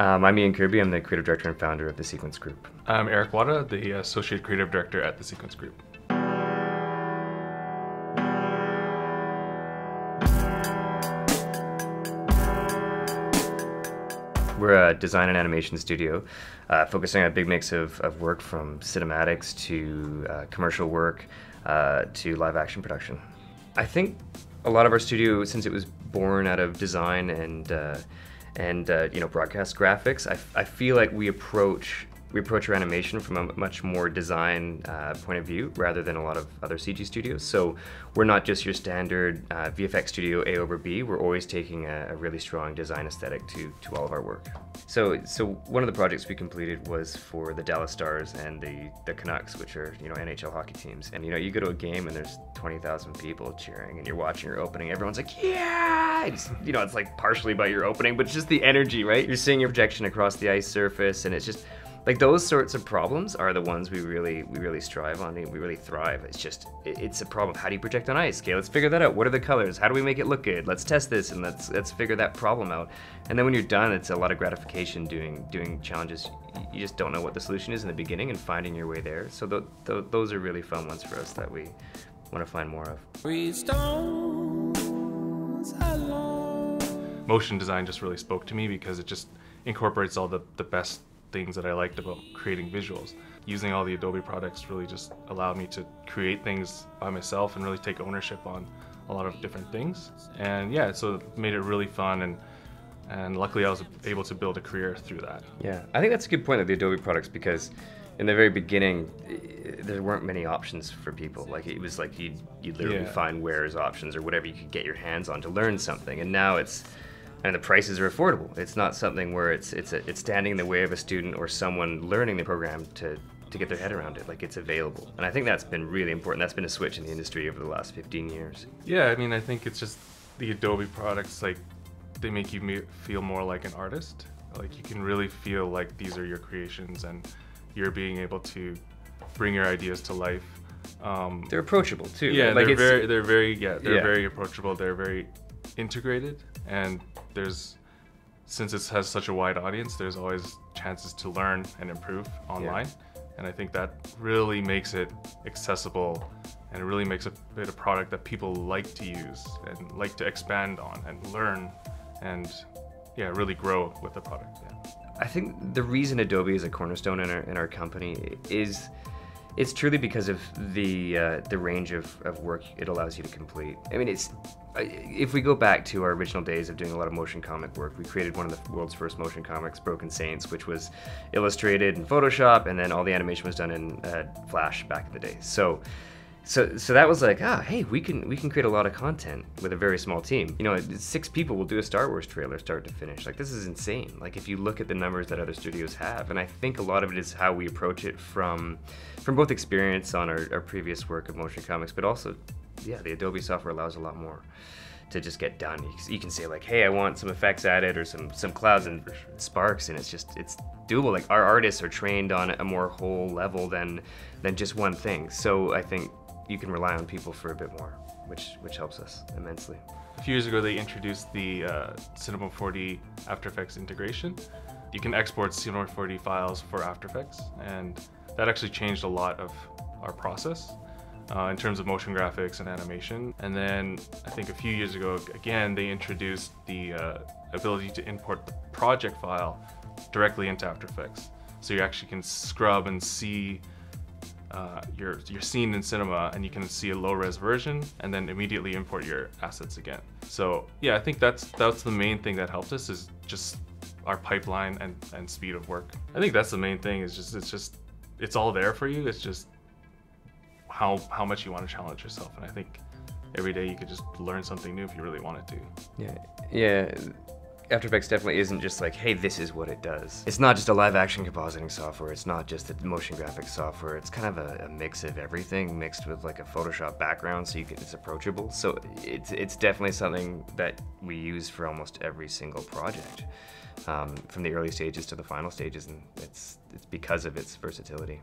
I'm Ian Kirby. I'm the creative director and founder of the Sequence Group. I'm Eric Wada, the associate creative director at the Sequence Group. We're a design and animation studio focusing on a big mix of work from cinematics to commercial work to live action production. I think a lot of our studio, since it was born out of design and broadcast graphics, I feel like we approach our animation from a much more design point of view rather than a lot of other CG studios. So we're not just your standard VFX studio A over B. We're always taking a really strong design aesthetic to all of our work. So one of the projects we completed was for the Dallas Stars and the Canucks, which are NHL hockey teams. And you go to a game and there's 20,000 people cheering, and you're watching your opening. Everyone's like, yeah! It's like partially by your opening, but it's just the energy, right? You're seeing your projection across the ice surface, and it's just like those sorts of problems are the ones we really strive on. We really thrive. It's a problem. How do you project on ice? Okay, let's figure that out. What are the colors? How do we make it look good? Let's test this and let's figure that problem out. And then when you're done, it's a lot of gratification doing challenges. You just don't know what the solution is in the beginning and finding your way there. So those are really fun ones for us that we want to find more of. Motion design just really spoke to me because it just incorporates all the best things that I liked about creating visuals. Using all the Adobe products really just allowed me to create things by myself and really take ownership on a lot of different things. And yeah, so it made it really fun, and luckily I was able to build a career through that. Yeah, I think that's a good point of the Adobe products, because in the very beginning there weren't many options for people. Like it was like you'd literally find wares options or whatever you could get your hands on to learn something, and now and the prices are affordable. It's not something where it's standing in the way of a student or someone learning the program to get their head around it. Like, it's available. And I think that's been really important. That's been a switch in the industry over the last 15 years. Yeah, I mean, I think it's just the Adobe products, like, they make you feel more like an artist. Like, you can really feel like these are your creations and you're being able to bring your ideas to life. They're approachable too. Yeah, like they're very approachable. They're very integrated, and since it has such a wide audience, there's always chances to learn and improve online. And I think that really makes it accessible, and it really makes it a product that people like to use and like to expand on and learn, and really grow with the product. I think the reason Adobe is a cornerstone in our company is it's truly because of the range of work it allows you to complete. I mean, if we go back to our original days of doing a lot of motion comic work, we created one of the world's first motion comics, Broken Saints, which was illustrated in Photoshop, and then all the animation was done in Flash back in the day. So that was like, hey, we can create a lot of content with a very small team. 6 people will do a Star Wars trailer start to finish. Like, this is insane. Like, if you look at the numbers that other studios have, and I think a lot of it is how we approach it from both experience on our previous work of motion comics, but also, the Adobe software allows a lot more to just get done. You can say, like, hey, I want some effects added or some clouds and sparks, and it's doable. Like, our artists are trained on a more whole level than just one thing. So I think you can rely on people for a bit more, which helps us immensely. A few years ago, they introduced the Cinema 4D After Effects integration. You can export Cinema 4D files for After Effects, and that actually changed a lot of our process in terms of motion graphics and animation. And then I think a few years ago, again, they introduced the ability to import the project file directly into After Effects. So you actually can scrub and see your scene in cinema, and you can see a low-res version and then immediately import your assets again. So yeah, I think that's the main thing that helped us, is just our pipeline and speed of work. I think that's the main thing, is it's all there for you. It's just how much you want to challenge yourself, and I think every day you could just learn something new if you really wanted to. Yeah. After Effects definitely isn't just like, hey, this is what it does. It's not just a live action compositing software. It's not just a motion graphics software. It's kind of a mix of everything mixed with like a Photoshop background, so it's approachable. So it's definitely something that we use for almost every single project, from the early stages to the final stages, and it's because of its versatility.